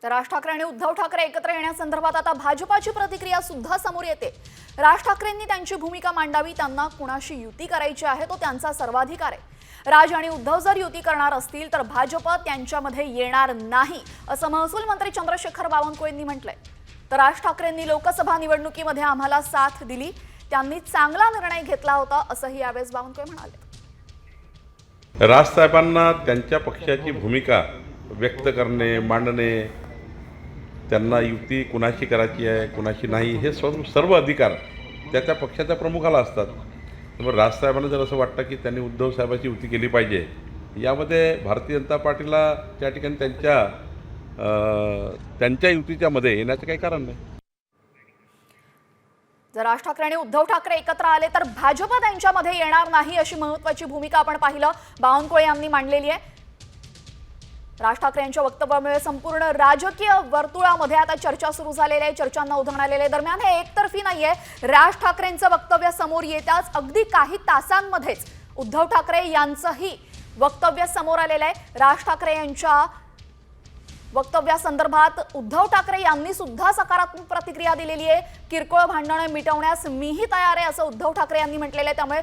तर राज ठाकरे आणि उद्धव ठाकरे एकत्र येण्यासंदर्भात आता भाजपाची प्रतिक्रिया सुद्धा समोर येते। राज ठाकरेंनी त्यांची भूमिका मांडावी, त्यांना कुणाशी युती करायची आहे तो त्यांचा सर्वाधिकार आहे। राज आणि उद्धव जर युती करणार असतील तर भाजप त्यांच्यामध्ये येणार नाही असं महसूल मंत्री चंद्रशेखर बावनकुळेंनी म्हटलंय। तर राज ठाकरेंनी लोकसभा निवडणुकीमध्ये आम्हाला साथ दिली, त्यांनी चांगला निर्णय घेतला होता असंही यावेळी बावनकुळे म्हणाले। राजसाहेबांना त्यांच्या पक्षाची भूमिका व्यक्त करणे, मांडणे, त्यांना युती कुणाशी करायची आहे कुणाशी नाही हे सर्व अधिकार त्या पक्षाच्या प्रमुखाला असतात। त्यामुळे राजसाहेबांना जर असं वाटतं की त्यांनी उद्धव साहेबांची युती केली पाहिजे, यामध्ये भारतीय जनता पार्टीला त्या ठिकाणी त्यांच्या युतीच्या मध्ये येण्याचं काही कारण नाही। जर राज ठाकरे आणि उद्धव ठाकरे एकत्र आले तर भाजप त्यांच्यामध्ये येणार नाही अशी महत्त्वाची भूमिका आपण पाहिलं बावनकुळे यांनी मांडलेली आहे। राज ठाकरे यांच्या वक्तव्यामुळे संपूर्ण राजकीय वर्तुळामध्ये आता चर्चा सुरू झालेली आहे, चर्चांना उधाण आलेले आहे। दरम्यान हे एकतर्फी नाहीये, राज ठाकरेंचं वक्तव्य समोर येताच अगदी काही तासांमध्येच उद्धव ठाकरे यांचंही वक्तव्य समोर आलेलं आहे। राज ठाकरे यांच्या वक्तव्यासंदर्भात उद्धव ठाकरे यांनी सुद्धा सकारात्मक प्रतिक्रिया दिलेली आहे। किरकोळ भांडणे मिटवण्यास मीही तयार आहे असं उद्धव ठाकरे यांनी म्हटलेलं आहे। त्यामुळे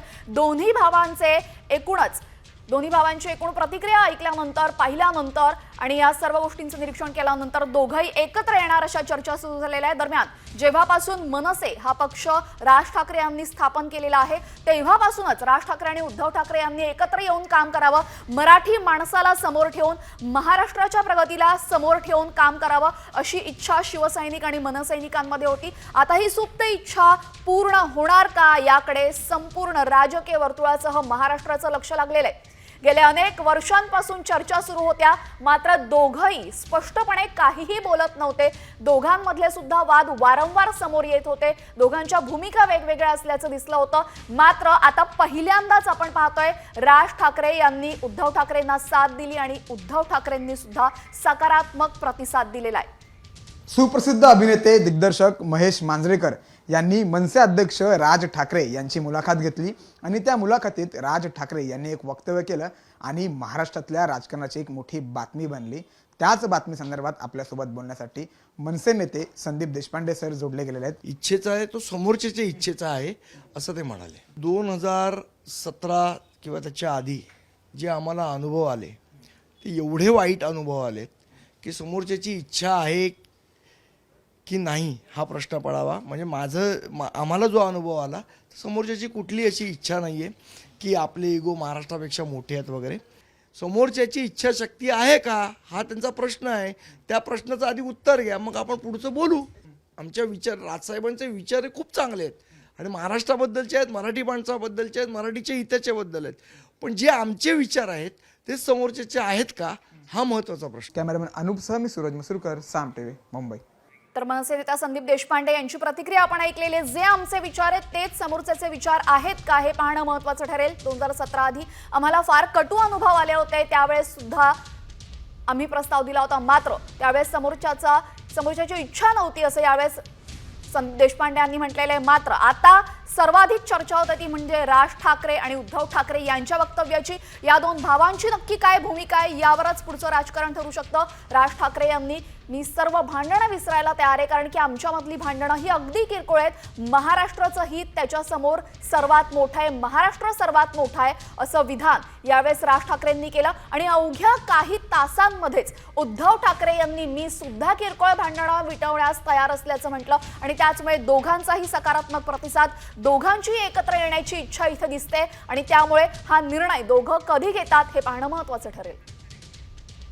दोन्ही भावांची एकूण प्रतिक्रिया ऐकल्यानंतर, पाहिल्यानंतर आणि या सर्व गोष्टींचं निरीक्षण केल्यानंतर दोघंही एकत्र येणार अशा चर्चा सुरू झालेल्या आहेत। दरम्यान जेव्हापासून मनसे हा पक्ष राज ठाकरे यांनी स्थापन केलेला आहे तेव्हापासूनच राज ठाकरे आणि उद्धव ठाकरे यांनी एकत्र येऊन काम करावं, मराठी माणसाला समोर ठेवून, महाराष्ट्राच्या प्रगतीला समोर ठेवून काम करावं अशी इच्छा शिवसैनिक आणि मनसैनिकांमध्ये होती। आता ही सुप्त इच्छा पूर्ण होणार का याकडे संपूर्ण राजकीय वर्तुळासह महाराष्ट्राचं लक्ष लागलेलं आहे। गेल्या अनेक वर्षांपासून चर्चा सुरू होत्या, मात्र दोघंही स्पष्टपणे काहीही बोलत नव्हते। दोघांमधले सुद्धा वाद वारंवार समोर येत होते, दोघांच्या भूमिका वेगवेगळ्या असल्याचं दिसलं होतं। मात्र आता पहिल्यांदाच आपण पाहतोय राज ठाकरे यांनी उद्धव ठाकरेंना साथ दिली आणि उद्धव ठाकरेंनी सुद्धा सकारात्मक प्रतिसाद दिलेला आहे। सुप्रसिद्ध अभिनेते दिग्दर्शक महेश मांजरेकर यांनी मनसे अध्यक्ष राज ठाकरे यांची मुलाखत घेतली आणि त्या मुलाखतीत राज ठाकरे यांनी एक वक्तव्य केलं आणि महाराष्ट्रातल्या राजकारणाची एक मोठी बातमी बनली। त्याच बातमी संदर्भात आपल्यासोबत बोलण्यासाठी मनसे नेते संदीप देशपांडे सर जोडले गेलेले आहेत। इच्छेचा आहे तो समोरच्याच्या इच्छेचा आहे असं ते म्हणाले। 2017 किंवा त्याच्या आधी जे आम्हाला अनुभव आले ते एवढे वाईट अनुभव आले की समोरच्याची इच्छा आहे की नाही हा प्रश्न पडावा। म्हणजे आम्हाला जो अनुभव आला समोरच्याची कुठली अशी इच्छा नाही आहे की आपले इगो महाराष्ट्रापेक्षा मोठे आहेत वगैरे। समोरच्याची इच्छाशक्ती आहे का हा त्यांचा प्रश्न आहे, त्या प्रश्नाचं आधी उत्तर घ्या, मग आपण पुढचं बोलू। आमच्या राजसाहेबांचे विचार खूप चांगले आहेत आणि महाराष्ट्राबद्दलचे आहेत, मराठी माणसाबद्दलचे आहेत, मराठीच्या हिताच्याबद्दल आहेत, पण जे आमचे विचार आहेत ते समोरच्याचे आहेत का हा महत्त्वाचा प्रश्न। कॅमेरामॅन अनुपसह मी सूरज मसूरकर, साम टीव्ही, मुंबई। तर मनसे नेता संदीप देशपांडे यांची प्रतिक्रिया आपण ऐकलेली आहे। जे आमचे विचार आहेत तेच समोरच्याचे विचार आहेत का हे पाहणं महत्त्वाचं ठरेल। 2017 आधी आम्हाला फार कटू अनुभव आले होते, त्यावेळेस सुद्धा आम्ही प्रस्ताव दिला होता, मात्र त्यावेळेस समोरच्याची इच्छा नव्हती असं यावेळेस संदीप देशपांडे यांनी म्हटलेलं आहे। मात्र आता सर्वाधिक चर्चा होते ती म्हणजे राज ठाकरे आणि उद्धव ठाकरे यांच्या वक्तव्याची। या दोन भावांची नक्की काय भूमिका आहे यावरच पुढचं राजकारण ठरू शकतं। राज ठाकरे यांनी मी सर्व भांडणं विसरायला तयार आहे, कारण की आमच्यामधली भांडणं ही अगदी किरकोळ आहेत, महाराष्ट्राचं हित त्याच्यासमोर सर्वात मोठं आहे, महाराष्ट्र सर्वात मोठा आहे असं विधान यावेळेस राज ठाकरेंनी केलं। आणि अवघ्या काही तासांमध्येच उद्धव ठाकरे यांनी मी सुद्धा किरकोळ भांडणं मिटवण्यास तयार असल्याचं म्हटलं आणि त्याचमुळे दोघांचाही सकारात्मक प्रतिसाद, दोघांची एकत्र येण्याची इच्छा इथे दिसते आणि त्यामुळे हा निर्णय दोघं कधी घेतात हे पाहणं महत्त्वाचं ठरेल।